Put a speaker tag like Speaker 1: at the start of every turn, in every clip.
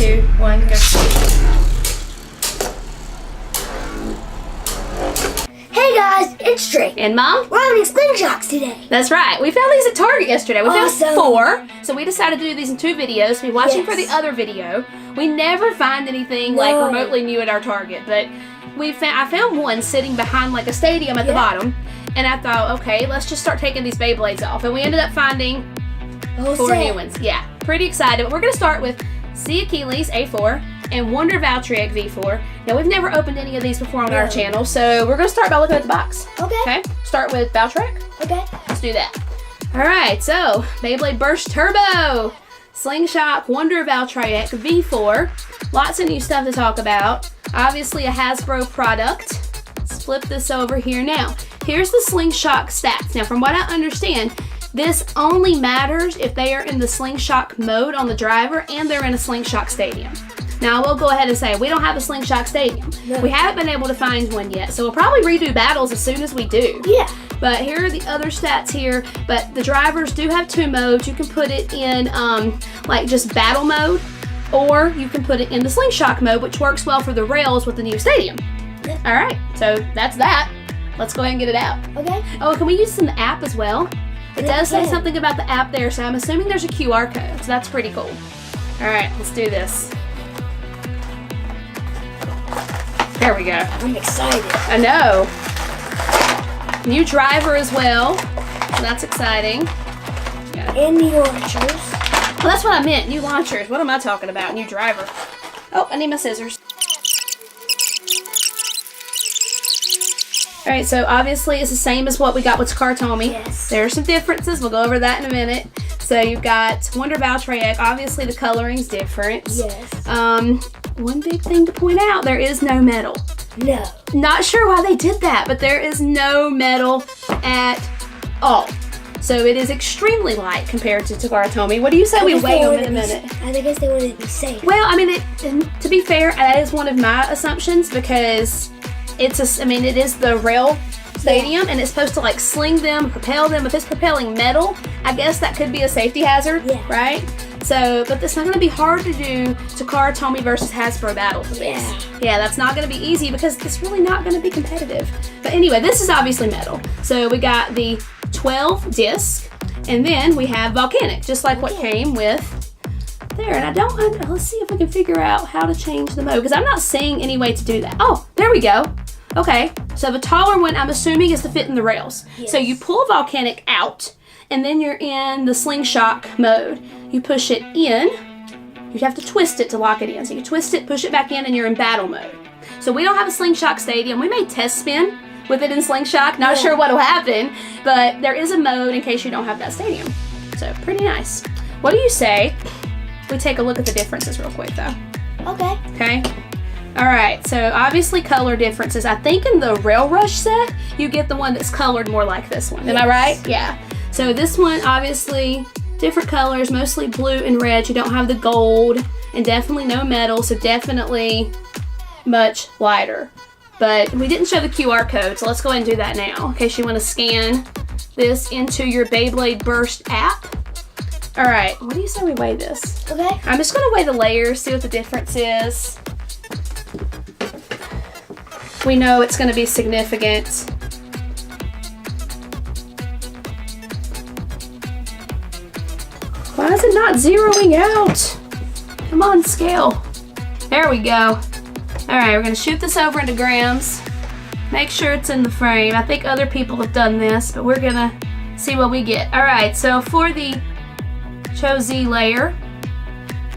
Speaker 1: 2, 1, go.
Speaker 2: Hey guys, it's Drake.
Speaker 1: And Mom?
Speaker 2: We're having Slingshocks today.
Speaker 1: That's right. We found these at Target yesterday. We
Speaker 2: Awesome.
Speaker 1: found 4, so we decided to do these in 2 videos. We're watching for the other video. We never find anything like remotely new at our Target, but I found one sitting behind like a stadium at the bottom, and I thought, okay, let's just start taking these Beyblades off, and we ended up finding 4 new ones. Yeah, pretty excited. But we're gonna start with Sea Achilles A4 and Wonder Valtryek V4. Now we've never opened any of these before on our channel, so we're gonna start by looking at the box. Okay. Start with Valtryek.
Speaker 2: Okay.
Speaker 1: Let's do that. All right. So Beyblade Burst Turbo Slingshock Wonder Valtryek V4. Lots of new stuff to talk about. Obviously a Hasbro product. Let's flip this over here now. Here's the Slingshock stats. Now, from what I understand, this only matters if they are in the Slingshock mode on the driver and they're in a Slingshock stadium. Now, I will go ahead and say, we don't have a Slingshock stadium. No. We haven't been able to find one yet, so we'll probably redo battles as soon as we do. Yeah. But here are the other stats here, but the drivers do have 2 modes. You can put it in like just battle mode, or you can put it in the Slingshock mode, which works well for the rails with the new stadium. Yeah. All right, so that's that. Let's go ahead and get it out. Okay. Oh, can we use this in the app as well? It does say something about the app there, so I'm assuming there's a QR code, so that's pretty cool. All right, let's do this. There we go.
Speaker 2: I'm excited.
Speaker 1: I know. New driver as well, so that's exciting.
Speaker 2: And new launchers.
Speaker 1: Well, that's what I meant, new launchers. What am I talking about? New driver. Oh, I need my scissors. All right, so obviously it's the same as what we got with Kartomi.
Speaker 2: Yes.
Speaker 1: There are some differences. We'll go over that in a minute. So you've got Wonder Valtryek. Obviously the coloring's different.
Speaker 2: Yes.
Speaker 1: One big thing to point out, there is no metal.
Speaker 2: No.
Speaker 1: Not sure why they did that, but there is no metal at all. So it is extremely light compared to Kartomi. What do you say we weigh them in a minute?
Speaker 2: I guess they wanted to be safe.
Speaker 1: Well, I mean, to be fair, that is one of my assumptions because it is the rail stadium and it's supposed to like sling them, propel them. If it's propelling metal, I guess that could be a safety hazard, right? So, but it's not going to be hard to do to Kartomi versus Hasbro battles with these. Yeah, that's not going to be easy because it's really not going to be competitive. But anyway, this is obviously metal. So we got the 12 disc, and then we have volcanic, just like what came with there. And let's see if we can figure out how to change the mode because I'm not seeing any way to do that. Oh, there we go. Okay, so the taller one I'm assuming is to fit in the rails. Yes. So you pull volcanic out, and then you're in the Slingshot mode. You push it in, you have to twist it to lock it in. So you twist it, push it back in, and you're in battle mode. So we don't have a Slingshot stadium. We may test spin with it in Slingshot. Not sure what'll happen, but there is a mode in case you don't have that stadium. So pretty nice. What do you say we take a look at the differences real quick though?
Speaker 2: Okay.
Speaker 1: Okay. All right, so obviously color differences. I think in the Rail Rush set, you get the one that's colored more like this one. Am I right? Yeah. So this one, obviously, different colors, mostly blue and red. You don't have the gold, and definitely no metal, so definitely much lighter. But we didn't show the QR code, so let's go ahead and do that now in case you want to scan this into your Beyblade Burst app. All right, what do you say we weigh this?
Speaker 2: Okay.
Speaker 1: I'm just going to weigh the layers, see what the difference is. We know it's going to be significant. Why is it not zeroing out? Come on, scale. There we go. All right, we're going to shoot this over into grams. Make sure it's in the frame. I think other people have done this, but we're going to see what we get. All right, so for the Cho-Z layer,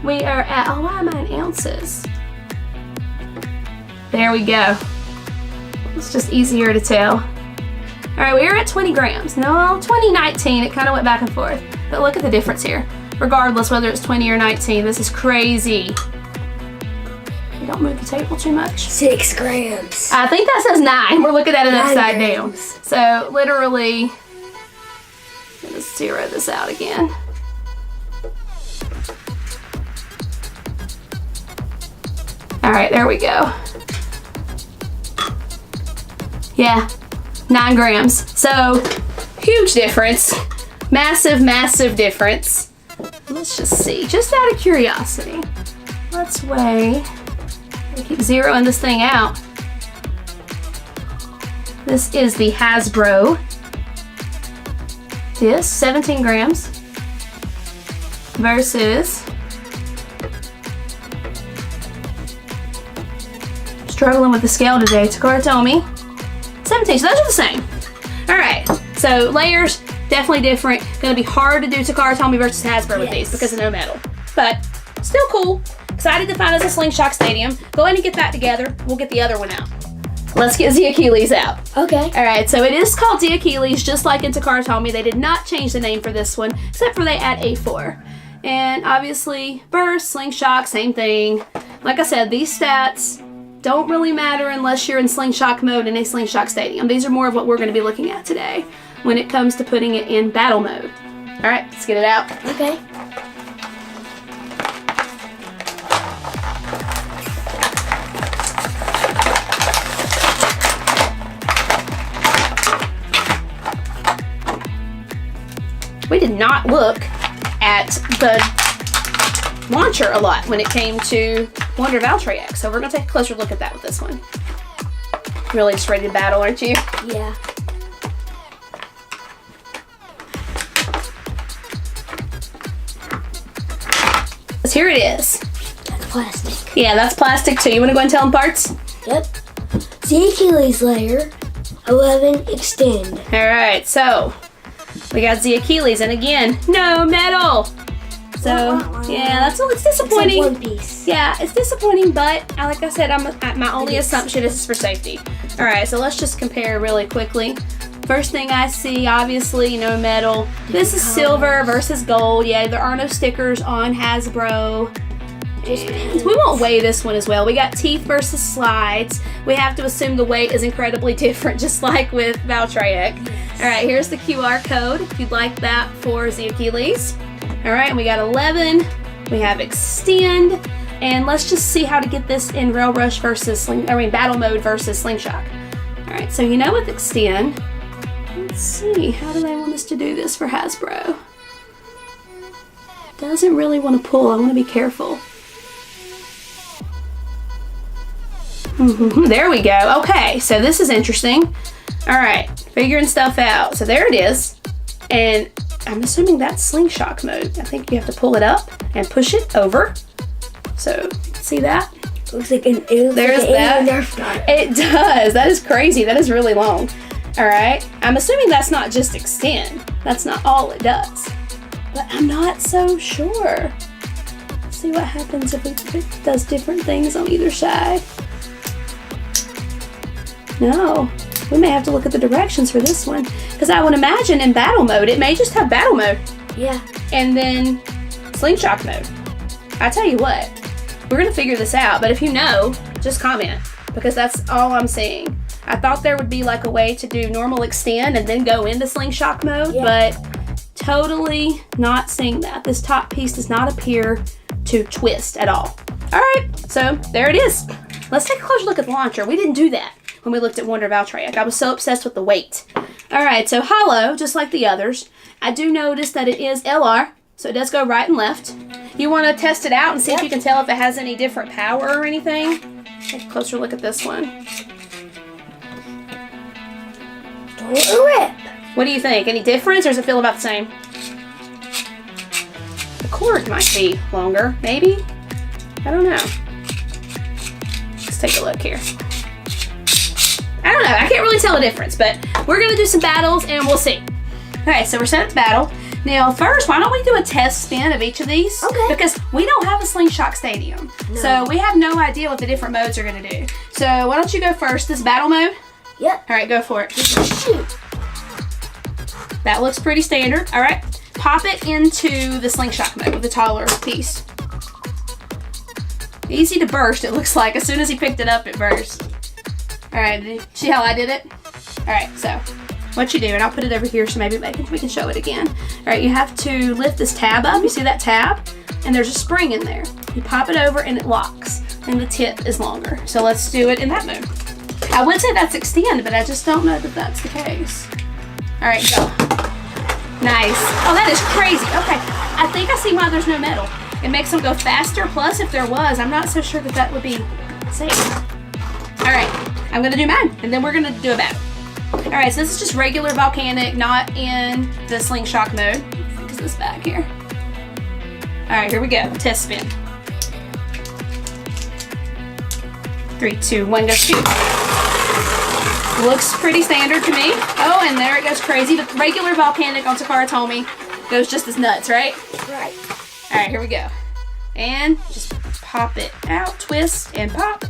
Speaker 1: we are at, oh, why am I in ounces? There we go. It's just easier to tell. All right, we are at 20 grams. No, 20, 19. It kind of went back and forth. But look at the difference here. Regardless whether it's 20 or 19, this is crazy. Don't move the table too much.
Speaker 2: 6 grams.
Speaker 1: I think that says 9. We're looking at it upside down. So literally, I'm gonna zero this out again. All right, there we go. Yeah, 9 grams. So, huge difference. Massive, massive difference. Let's just see, just out of curiosity, let's weigh. We keep zeroing this thing out. This is the Hasbro disc, 17 grams versus, struggling with the scale today, Takara told me, 17, so those are the same. All right, so layers, definitely different. Gonna be hard to do Takara told me versus Hasbro with these because of no metal, but still cool. Excited to find us a Slingshock Stadium. Go ahead and get that together. We'll get the other one out. Let's get the Achilles out.
Speaker 2: Okay.
Speaker 1: All right, so it is called the Achilles, just like in Takara told me. They did not change the name for this one, except for they add A4. And obviously, burst, slingshot, same thing. Like I said, these stats don't really matter unless you're in slingshot mode in a Slingshot Stadium. These are more of what we're going to be looking at today when it comes to putting it in battle mode. All right, let's get it out.
Speaker 2: Okay.
Speaker 1: We did not look at the launcher a lot when it came to Wonder Valtryek, so we're going to take a closer look at that with this one. Really just ready to battle, aren't you?
Speaker 2: Yeah.
Speaker 1: So here it is.
Speaker 2: That's plastic.
Speaker 1: Yeah, that's plastic too. You want to go and tell them parts?
Speaker 2: Yep. The Achilles layer, 11 extend.
Speaker 1: All right, so we got the Achilles, and again, no metal. So yeah, it's disappointing.
Speaker 2: It's like one piece.
Speaker 1: Yeah, it's disappointing, but like I said, my only assumption is for safety. All right, so let's just compare really quickly. First thing I see, obviously, no metal. This is silver versus gold. Yeah, there are no stickers on Hasbro. And we won't weigh this one as well. We got teeth versus slides. We have to assume the weight is incredibly different, just like with Valtryek. All right, here's the QR code if you'd like that for the Achilles. All right, we got 11. We have extend, and let's just see how to get this in Rail Rush versus battle mode versus Slingshot. All right, so you know with extend. Let's see, how do they want us to do this for Hasbro? Doesn't really want to pull. I want to be careful. There we go. Okay, so this is interesting. All right, figuring stuff out. So there it is, and I'm assuming that's slingshot mode. I think you have to pull it up and push it over. So see that?
Speaker 2: Looks like an there's
Speaker 1: that.
Speaker 2: Nerf gun.
Speaker 1: It does. That is crazy. That is really long. All right. I'm assuming that's not just extend. That's not all it does. But I'm not so sure. Let's see what happens if it does different things on either side. No. We may have to look at the directions for this one. Because I would imagine in battle mode, it may just have battle mode.
Speaker 2: Yeah.
Speaker 1: And then slingshot mode. I tell you what, we're going to figure this out. But if you know, just comment. Because that's all I'm seeing. I thought there would be like a way to do normal extend and then go into slingshot mode. Yeah. But totally not seeing that. This top piece does not appear to twist at all. All right, so there it is. Let's take a closer look at the launcher. We didn't do that when we looked at Wonder Valtryek. I was so obsessed with the weight. All right, so hollow, just like the others. I do notice that it is LR, so it does go right and left. You want to test it out and see if you can tell if it has any different power or anything? Take a closer look at this one.
Speaker 2: Rip.
Speaker 1: What do you think? Any difference, or does it feel about the same? The cord might be longer, maybe? I don't know. Let's take a look here. I don't know. I can't really tell a difference, but we're going to do some battles and we'll see. Okay, so we're set up to battle. Now, first, why don't we do a test spin of each of these? Okay. Because we don't have a Slingshot Stadium. No. So we have no idea what the different modes are going to do. So why don't you go first? This battle mode?
Speaker 2: Yep.
Speaker 1: All right, go for it.
Speaker 2: Shoot.
Speaker 1: That looks pretty standard. All right. Pop it into the slingshot mode with the taller piece. Easy to burst, it looks like. As soon as he picked it up, it burst. All right, see how I did it? All right, so what you do, and I'll put it over here so maybe we can show it again. All right, you have to lift this tab up. You see that tab? And there's a spring in there. You pop it over and it locks, and the tip is longer. So let's do it in that mode. I would say that's extend, but I just don't know that that's the case. All right, go. Nice. Oh, that is crazy. Okay, I think I see why there's no metal. It makes them go faster. Plus, if there was, I'm not so sure that that would be safe. All right, I'm gonna do mine, and then we're gonna do a battle. All right, so this is just regular volcanic, not in the slingshot mode. Let's put this back here. All right, here we go. Test spin. 3, 2, 1, go shoot. Looks pretty standard to me. Oh, and there it goes crazy. The regular volcanic on Takara told me goes just as nuts, right?
Speaker 2: Right.
Speaker 1: All right, here we go. And just pop it out, twist, and pop.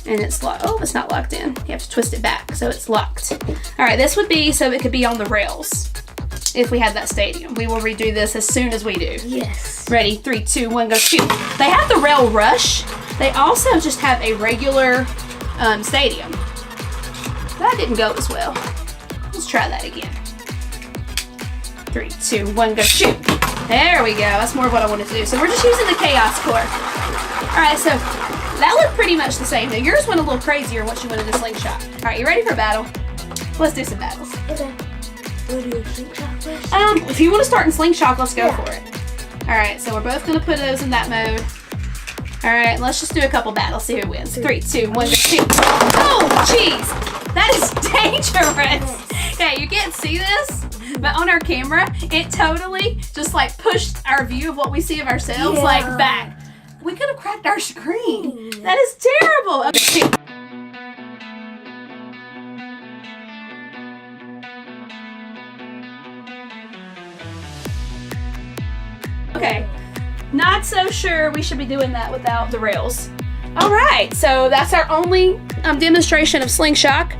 Speaker 1: And it's locked. Oh, it's not locked in. You have to twist it back so it's locked. All right, this would be so it could be on the rails if we had that stadium. We will redo this as soon as we do.
Speaker 2: Yes.
Speaker 1: Ready? 3, 2, 1, go shoot. They have the rail rush. They also just have a regular stadium. That didn't go as well. Let's try that again. 3, 2, 1, go shoot. There we go. That's more of what I wanted to do. So we're just using the chaos core. All right, so that looked pretty much the same. Now yours went a little crazier once you went into slingshot. All right, you ready for battle? Let's do some battles.
Speaker 2: Okay. We'll do a slingshot first.
Speaker 1: If you want to start in slingshot, let's go for it. All right, so we're both gonna put those in that mode. All right, let's just do a couple battles, see who wins. 3, 2, 1, go shoot. Oh, jeez. That is dangerous. Okay, you can't see this, but on our camera, it totally just like pushed our view of what we see of ourselves like back. We could have cracked our screen. That is terrible. Okay, shoot. Okay, not so sure we should be doing that without the rails. All right, so that's our only demonstration of slingshot,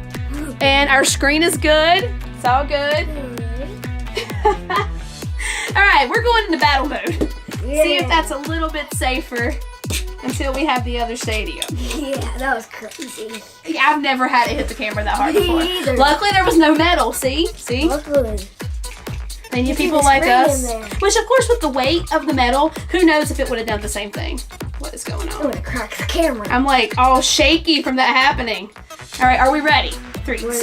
Speaker 1: and our screen is good. It's all good. All right, we're going into battle mode.
Speaker 2: Yeah.
Speaker 1: See if that's a little bit safer until we have the other stadium.
Speaker 2: Yeah, that was crazy.
Speaker 1: Yeah, I've never had it hit the camera that hard before.
Speaker 2: Me either.
Speaker 1: Luckily, there was no metal. See?
Speaker 2: Luckily.
Speaker 1: And you
Speaker 2: see
Speaker 1: people
Speaker 2: the
Speaker 1: like
Speaker 2: spring
Speaker 1: us,
Speaker 2: in there.
Speaker 1: which of course with the weight of the metal, who knows if it would have done the same thing. What is going
Speaker 2: I'm
Speaker 1: on?
Speaker 2: gonna crack the camera.
Speaker 1: I'm like all shaky from that happening. All right, are we ready? 3, 2, 1, go.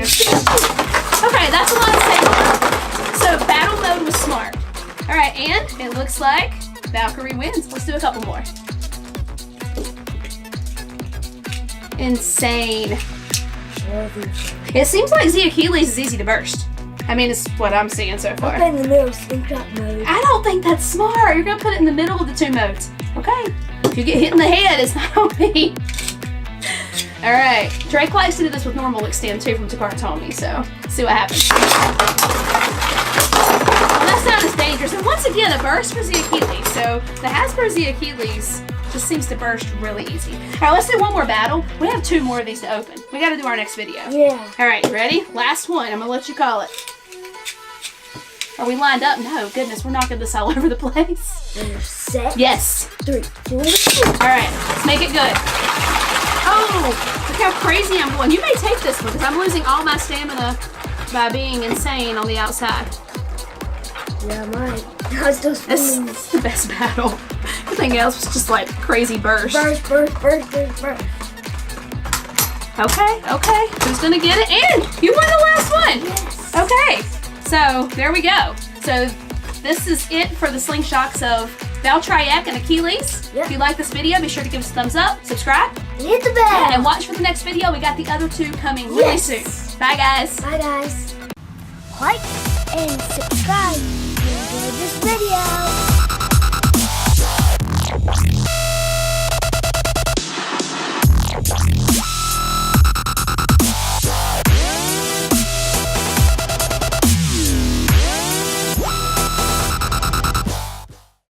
Speaker 1: Okay, that's a lot of safety. So battle mode was smart. All right, and it looks like Valkyrie wins. Let's do a couple more. Insane. It seems like Z Achilles is easy to burst. I mean, it's what I'm seeing so far.
Speaker 2: I'm in the middle of slingshot mode.
Speaker 1: I don't think that's smart. You're gonna put it in the middle of the two modes. Okay. If you get hit in the head, it's not on me. All right. Drake likes to do this with normal extend too from Takara told me, so see what happens. Well, that's not as dangerous. And once again, a burst for Z Achilles. So the Hasbro Z Achilles just seems to burst really easy. All right, let's do one more battle. We have 2 more of these to open. We gotta do our next video.
Speaker 2: Yeah.
Speaker 1: All right, ready? Last one. I'm gonna let you call it. Are we lined up? No, goodness, we're knocking this all over the place.
Speaker 2: You're set.
Speaker 1: Yes.
Speaker 2: 3, 2, 1.
Speaker 1: All right, let's make it good. Oh, look how crazy I'm going. You may take this one because I'm losing all my stamina by being insane on the outside.
Speaker 2: Yeah, mine. I was still
Speaker 1: This
Speaker 2: spinning.
Speaker 1: is the best battle. Everything else was just like crazy burst.
Speaker 2: Burst.
Speaker 1: Okay. Who's gonna get it? And you won the last one.
Speaker 2: Yes.
Speaker 1: Okay, so there we go. So this is it for the Slingshocks of Valkyrie and Achilles.
Speaker 2: Yep.
Speaker 1: If you like this video, be sure to give us a thumbs up, subscribe,
Speaker 2: And hit the bell.
Speaker 1: and watch for the next video. We got the other 2 coming really
Speaker 2: Yes.
Speaker 1: soon. Bye, guys.
Speaker 2: Bye, guys. Like and subscribe.